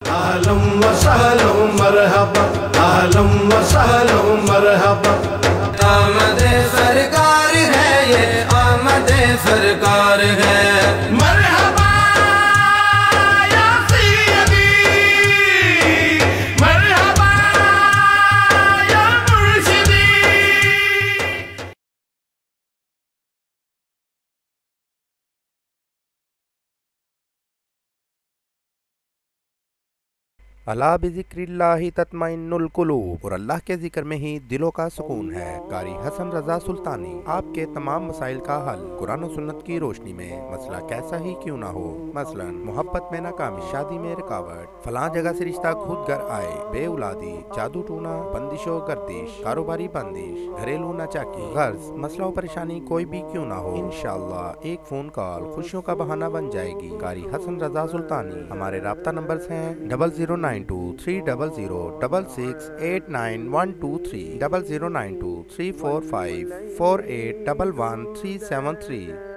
अहलं व सहलं मरहबा, अहलं व सहलं मरहबा। आमदे सरकार है ये, आमदे सरकार है। मरहबा या सैयदी, मरहबा या मुर्शिदी। अला बिज़िक्रिल्लाहि तत्मइन्नुल कुलूब, और अल्लाह के जिक्र में ही दिलों का सुकून है। कारी हसन रजा सुल्तानी, आपके तमाम मसाइल का हल कुरान और सुन्नत की रोशनी में। मसला कैसा ही क्यों ना हो, मसलन मोहब्बत में नाकामी, शादी में रुकावट, फलां जगह से रिश्ता खुद घर आए, बेउलादी, जादू टूना, बंदिशो गर्दिश, कारोबारी बंदिश, घरेलू नाचाकी, गर्ज, मसला और परेशानी कोई भी क्यों ना हो, इंशाअल्लाह एक फोन कॉल खुशियों का बहाना बन जाएगी। कारी हसन रजा सुल्तानी। हमारे राब्ता नंबर्स हैं 0092-300-6689123, 0092-345-4811373।